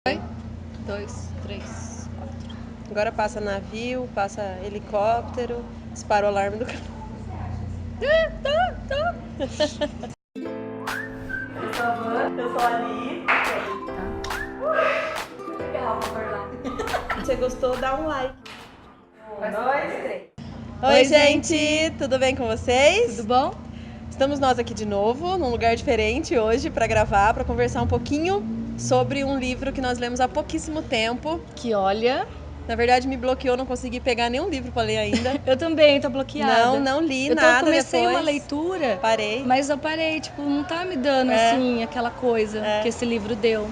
Dois, três, quatro. Agora passa navio, passa helicóptero, dispara o alarme do carro. Eu sou a Van, eu sou a Ali. Você gostou? Dá um like. 1, 2, 3. Oi, gente! Tudo bem com vocês? Tudo bom? Estamos nós aqui de novo, num lugar diferente hoje para gravar, para conversar um pouquinho sobre um livro que nós lemos há pouquíssimo tempo. Que olha... Na verdade, me bloqueou, não consegui pegar nenhum livro para ler ainda. Eu também, tô bloqueada. Não li eu nada comecei depois. uma leitura, Parei. mas eu parei, tipo, não tá me dando, assim, aquela coisa que esse livro deu.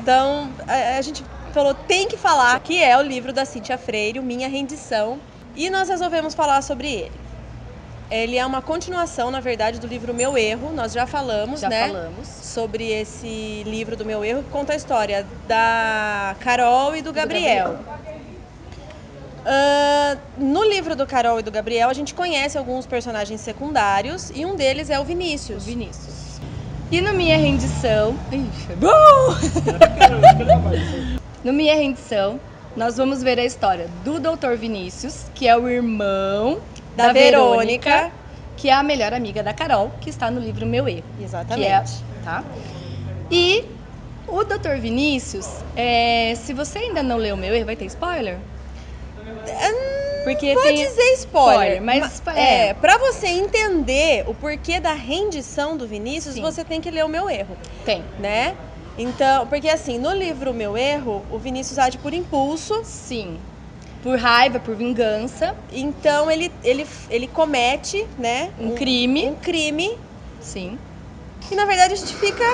Então, a gente falou, tem que falar, que é o livro da Cíntia Freire, o Minha Rendição, e nós resolvemos falar sobre ele. Ele é uma continuação, na verdade, do livro Meu Erro, nós já falamos, sobre esse livro do Meu Erro, que conta a história da Carol e do Gabriel. No livro do Carol e do Gabriel, a gente conhece alguns personagens secundários, e um deles é o Vinícius. E no Minha Rendição... No Minha Rendição, nós vamos ver a história do Dr. Vinícius, que é o irmão da Verônica, que é a melhor amiga da Carol, que está no livro Meu Erro. Exatamente. E o Dr. Vinícius, se você ainda não leu Meu Erro, vai ter spoiler? Porque pode dizer spoiler, mas pra você entender o porquê da rendição do Vinícius, você tem que ler o Meu Erro. Né? Então, porque assim, no livro Meu Erro, o Vinícius age por impulso. Sim. Por raiva, por vingança. Então ele comete, né, um crime. Sim. E na verdade a gente fica,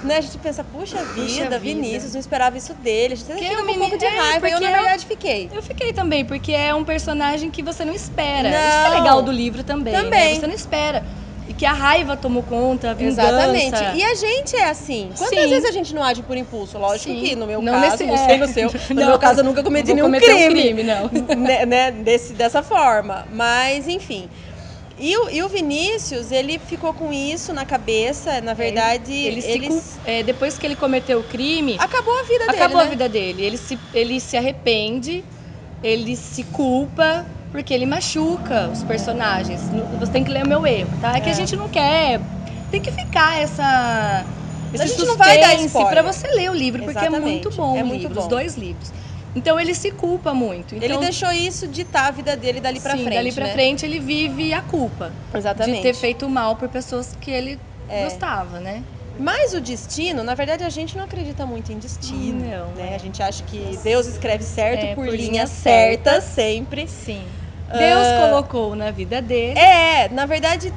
né, a gente pensa, puxa vida, Vinícius, não esperava isso dele. A gente fica com um pouco de raiva, e eu na verdade fiquei. Eu fiquei também, porque é um personagem que você não espera. Isso que é legal do livro também. Né? Você não espera. E que a raiva tomou conta, a vingança. Exatamente. E a gente é assim. Quantas vezes a gente não age por impulso? Lógico que no meu caso, não sei no seu, no meu caso eu nunca cometi nenhum crime. Não. né, dessa forma. Mas, enfim. E o Vinícius, ele ficou com isso na cabeça, na verdade... Depois que ele cometeu o crime... Acabou a vida dele, Acabou a vida dele. Ele se arrepende, ele se culpa... Porque ele machuca os personagens. Você tem que ler o Meu Erro, tá? É que a gente não quer... Tem que ficar esse a gente suspense não vai dar spoiler pra você ler o livro, porque é muito bom os dois livros. Então ele se culpa muito. Então, ele deixou isso ditar a vida dele dali pra frente, dali pra frente ele vive a culpa. Exatamente. De ter feito mal por pessoas que ele gostava, né? Mas o destino, na verdade, a gente não acredita muito em destino, né? A gente acha que Deus escreve certo por linhas certas, sempre. Sim. Deus colocou na vida dele. Na verdade,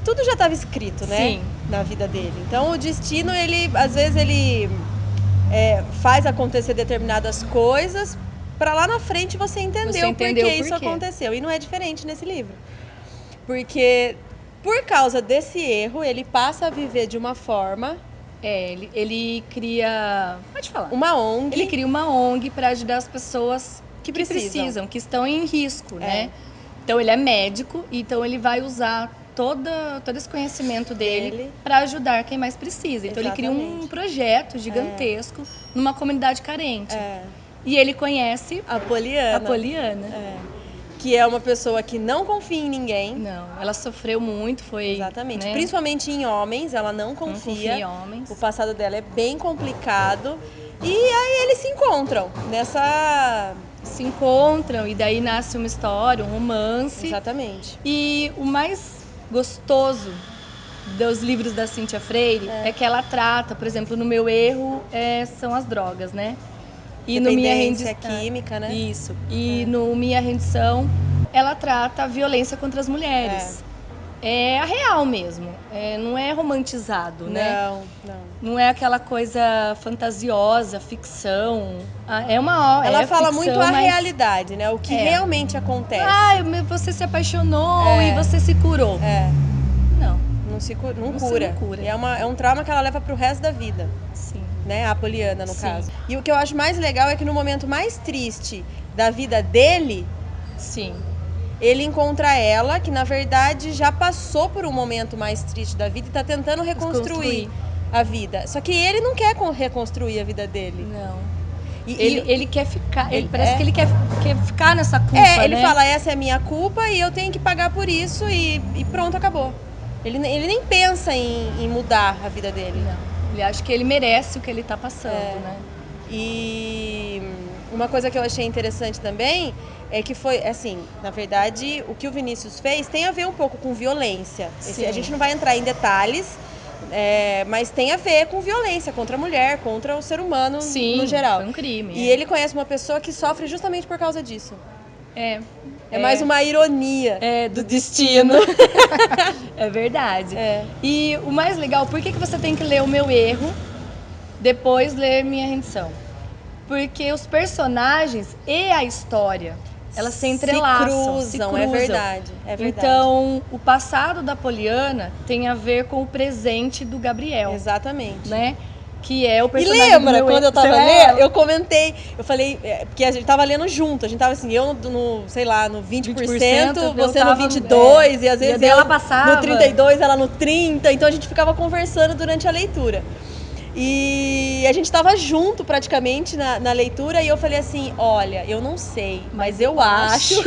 tudo já estava escrito, né? Sim. Na vida dele. Então, o destino, às vezes, ele faz acontecer determinadas coisas para lá na frente você entender o porquê isso aconteceu. E não é diferente nesse livro. Porque, por causa desse erro, ele passa a viver de uma forma... Ele cria... Pode falar. Uma ONG. Ele cria uma ONG para ajudar as pessoas que precisam, que estão em risco, né? Então ele é médico, então ele vai usar todo esse conhecimento dele para ajudar quem mais precisa. Então ele cria um projeto gigantesco numa comunidade carente. E ele conhece a Poliana. Que é uma pessoa que não confia em ninguém. Não, ela sofreu muito, Exatamente. Né? Principalmente em homens, ela não confia. Não confia em homens. O passado dela é bem complicado. E aí eles se encontram Se encontram e daí nasce uma história, um romance. Exatamente. E o mais gostoso dos livros da Cíntia Freire é que ela trata, por exemplo, no Meu Erro, são as drogas, né? E no Minha Rendição química, né? Isso. E no Minha Rendição, ela trata a violência contra as mulheres. É a real mesmo. Não é romantizado, né? Não é aquela coisa fantasiosa, ficção. Ela fala muito a realidade, né? O que realmente acontece. Você se apaixonou e você se curou. Não cura. E é um trauma que ela leva pro resto da vida. Sim. Né? A Poliana, no caso. E o que eu acho mais legal é que no momento mais triste da vida dele... Sim. Ele encontra ela, que na verdade já passou por um momento mais triste da vida e tá tentando reconstruir a vida. Só que ele não quer reconstruir a vida dele. Não. Ele quer ficar, parece que ele quer ficar nessa culpa, ele né? fala, essa é a minha culpa e eu tenho que pagar por isso e pronto, acabou. Ele nem pensa em mudar a vida dele. Não, ele acha que ele merece o que ele tá passando, né? E uma coisa que eu achei interessante também é que foi, assim, na verdade, o que o Vinícius fez tem a ver um pouco com violência. A gente não vai entrar em detalhes, mas tem a ver com violência contra a mulher, contra o ser humano no geral. Foi um crime. E ele conhece uma pessoa que sofre justamente por causa disso. É mais uma ironia do destino. É verdade. E o mais legal, por que você tem que ler O Meu Erro, depois ler Minha Rendição? Porque os personagens e a história, elas se entrelaçam, se cruzam. É verdade. Então, o passado da Poliana tem a ver com o presente do Gabriel. Exatamente. Né? Que é o personagem. E lembra, quando eu tava lendo, eu comentei, eu falei, porque a gente tava lendo junto, a gente tava assim, eu sei lá, no 20%, você no 22%, e às vezes ela passava no 32%, ela no 30%, então a gente ficava conversando durante a leitura. E a gente tava junto praticamente na leitura e eu falei assim, olha, eu não sei, mas eu acho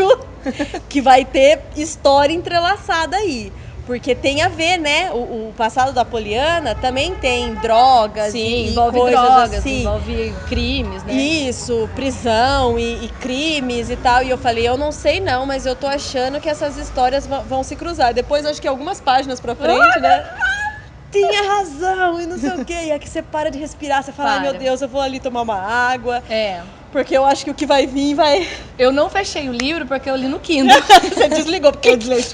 que vai ter história entrelaçada aí. Porque tem a ver, né? O passado da Poliana também tem drogas. Sim, e envolve coisas drogas, assim. Envolve crimes, né? Isso, prisão e crimes e tal. E eu falei, eu não sei não, mas eu tô achando que essas histórias vão se cruzar. Depois, acho que algumas páginas pra frente, né? Tinha razão e não sei o quê. E aqui você para de respirar, você fala, ai meu Deus, eu vou ali tomar uma água. Porque eu acho que o que vai vir vai... Eu não fechei o livro porque eu li no Kindle. Você desligou, porque eu desliguei.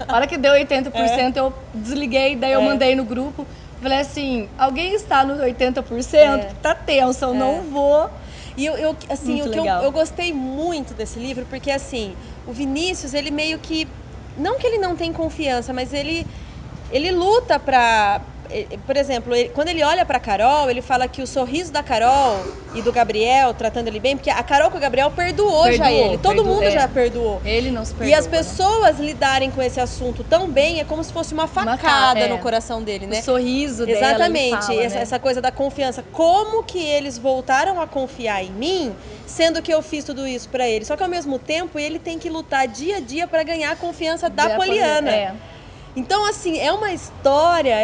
A hora que deu 80%, eu desliguei, daí eu mandei no grupo. Falei assim, alguém está no 80%? Tá tenso, eu não vou. E eu gostei muito desse livro, porque assim, o Vinícius, ele meio que... Não que ele não tem confiança, mas ele luta pra... Por exemplo, quando ele olha pra Carol, ele fala que o sorriso da Carol e do Gabriel, tratando ele bem, porque a Carol com o Gabriel perdoou já ele. Todo mundo já perdoou. Ele não se perdoou. E as pessoas lidarem com esse assunto tão bem é como se fosse uma facada no coração dele, né? O sorriso dela. Exatamente. Fala, essa coisa da confiança. Como que eles voltaram a confiar em mim, sendo que eu fiz tudo isso pra ele? Só que ao mesmo tempo, ele tem que lutar dia a dia pra ganhar a confiança da Poliana. Então, assim, é uma história,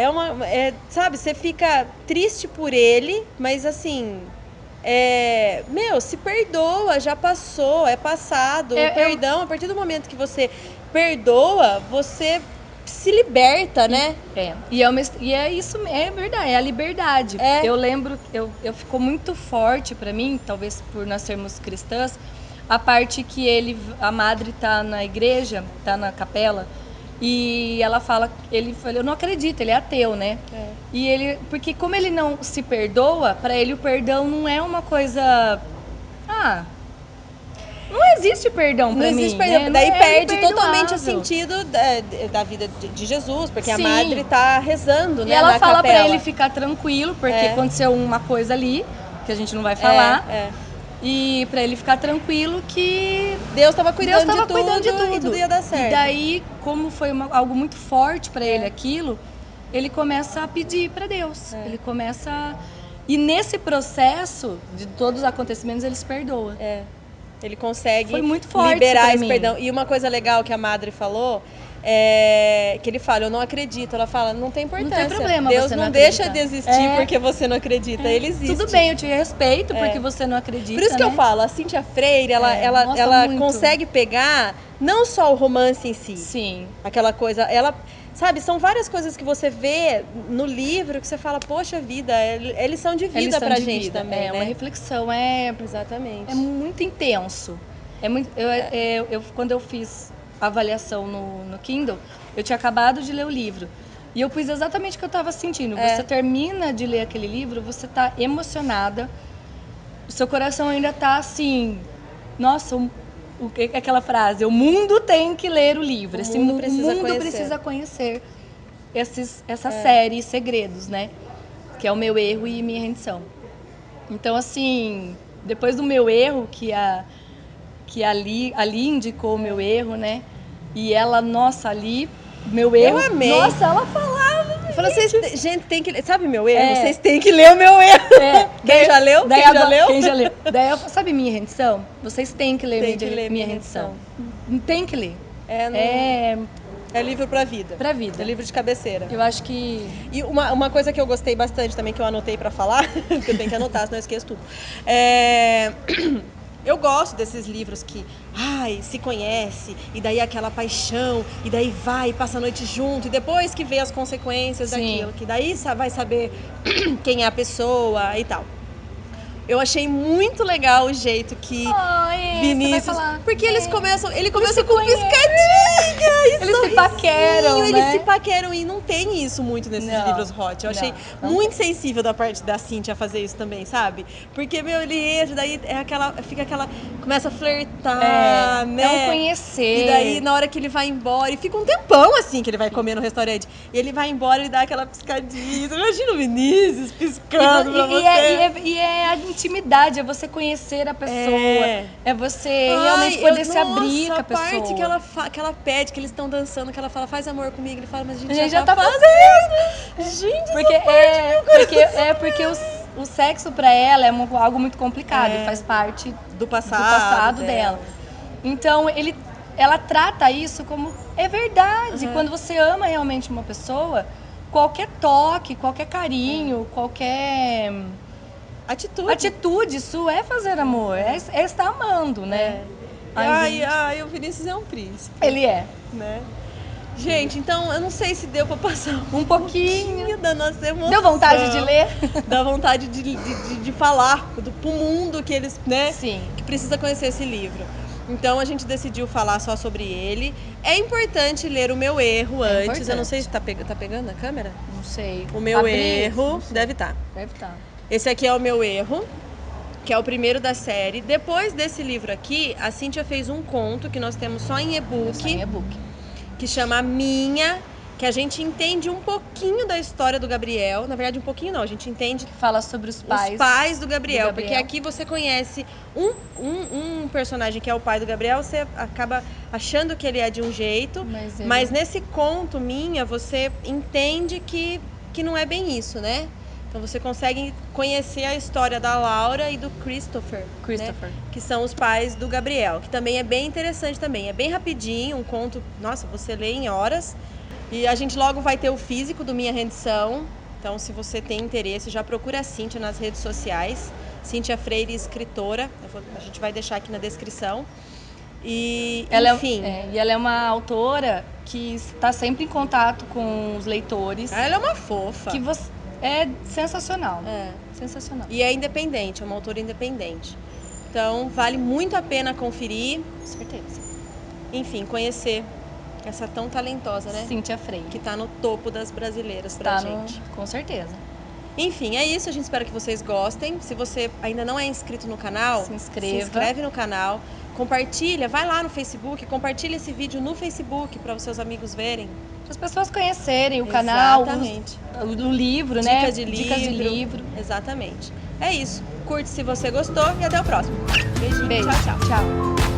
sabe, você fica triste por ele, mas assim, se perdoa, já passou, é passado. O perdão, a partir do momento que você perdoa, você se liberta, né? E é isso, é verdade, é a liberdade. Eu lembro, ficou muito forte pra mim, talvez por nós sermos cristãs, a parte que a madre tá na igreja, tá na capela, e ela fala, ele fala, eu não acredito, ele é ateu, né? E porque como ele não se perdoa, pra ele o perdão não é uma coisa... não existe perdão pra mim. Não existe perdão, né? Daí perde totalmente o sentido da vida de Jesus, porque a madre tá rezando, né? E ela fala capela. pra ele ficar tranquilo, porque aconteceu uma coisa ali, que a gente não vai falar. E pra ele ficar tranquilo que Deus estava cuidando, de tudo e tudo ia dar certo. E daí, como foi algo muito forte pra ele aquilo, ele começa a pedir pra Deus. Ele começa... E nesse processo de todos os acontecimentos, ele se perdoa. Ele consegue foi muito forte liberar esse perdão. E uma coisa legal que a madre falou... que ele fala, eu não acredito. Ela fala, não tem importância. Não tem problema. Deus não deixa de existir porque você não acredita. Ele existe. Tudo bem, eu te respeito porque você não acredita. Por isso que eu falo, a Cíntia Freire, ela consegue pegar não só o romance em si. Sim. Aquela coisa, sabe, são várias coisas que você vê no livro que você fala, poxa vida, é lição de vida pra gente também. É uma reflexão, Exatamente. É muito intenso. Quando eu fiz a avaliação no Kindle, eu tinha acabado de ler o livro. E eu pus exatamente o que eu estava sentindo. Você termina de ler aquele livro, você está emocionada, o seu coração ainda está assim, nossa, aquela frase, o mundo tem que ler o livro. O mundo precisa conhecer essa série Segredos, né? Que é O Meu Erro e Minha Rendição. Então, assim, depois do Meu Erro, que ali indicou o Meu Erro, né? E ela, nossa, ali, meu erro... Eu amei. Nossa, ela falava... Fala, gente, tem que ler. Sabe meu erro? Vocês têm que ler o meu erro. Quem já leu? Daí Quem já leu? Quem já leu? Daí sabe minha rendição? Vocês têm que ler, minha rendição. Tem que ler. É livro pra vida. Pra vida. É livro de cabeceira. Eu acho que... E uma coisa que eu gostei bastante também, que eu anotei pra falar, porque eu tenho que anotar, senão eu esqueço tudo. Eu gosto desses livros que, se conhece, e daí aquela paixão, e daí vai, passa a noite junto, e depois que vê as consequências daquilo, que daí vai saber quem é a pessoa e tal. Eu achei muito legal o jeito que Vinícius... Você vai falar. Porque ele começa com piscadinha, eles se paqueram, né? Eles se paqueram e não tem isso muito nesses livros hot. Eu achei muito sensível da parte da Cíntia fazer isso também, sabe? Porque, ele entra, daí fica aquela... Começa a flertar, né? É um conhecer. E daí, na hora que ele vai embora, e fica um tempão assim que ele vai comer no restaurante. E ele vai embora e dá aquela piscadinha. Você imagina o Vinícius piscando pra você. E é a intimidade, é você conhecer a pessoa. É você realmente poder se abrir com a pessoa. A parte que ela pede, que eles estão dançando, que ela fala, faz amor comigo. Ele fala, mas a gente já tá fazendo. Gente, porque o sexo pra ela é algo muito complicado e faz parte do passado dela. Então, ela trata isso como é verdade. Quando você ama realmente uma pessoa, qualquer toque, qualquer carinho, qualquer atitude, isso é fazer amor, é estar amando, né? O Vinícius é um príncipe. Ele é. Né? Gente, então eu não sei se deu pra passar um pouquinho da nossa emoção. Deu vontade de ler? Dá vontade de falar pro mundo que eles, né? Sim. Que precisa conhecer esse livro. Então a gente decidiu falar só sobre ele. É importante ler o meu erro antes. Importante. Eu não sei se tá pegando a câmera? Não sei. O meu erro deve estar. Deve estar. Esse aqui é o meu erro, que é o primeiro da série. Depois desse livro aqui, a Cíntia fez um conto que nós temos só em e-book. Que chama Minha, que a gente entende um pouquinho da história do Gabriel. Na verdade, um pouquinho não, a gente entende... Fala sobre os pais do Gabriel. Porque aqui você conhece um personagem que é o pai do Gabriel, você acaba achando que ele é de um jeito, mas nesse conto Minha, você entende que não é bem isso, né? Então você consegue conhecer a história da Laura e do Christopher. Né? Que são os pais do Gabriel, que também é bem interessante também. É bem rapidinho, um conto, nossa, você lê em horas. E a gente logo vai ter o físico do Minha Rendição. Então, se você tem interesse, já procura a Cíntia nas redes sociais. Cíntia Freire, escritora. A gente vai deixar aqui na descrição. E, enfim... E ela é uma autora que está sempre em contato com os leitores. Ela é uma fofa. É sensacional. Sensacional. E é independente, é uma autora independente. Então, vale muito a pena conferir. Com certeza. Enfim, conhecer essa tão talentosa, né? Cíntia Freire. Que tá no topo das brasileiras pra gente. Com certeza. Enfim, é isso. A gente espera que vocês gostem. Se você ainda não é inscrito no canal, se inscreve no canal. Compartilha, vai lá no Facebook, compartilha esse vídeo no Facebook para os seus amigos verem. Para as pessoas conhecerem o canal, o livro, né? Dicas de livro. Exatamente. É isso. Curte se você gostou e até o próximo. Beijinho. Beijo. Tchau, tchau. Tchau.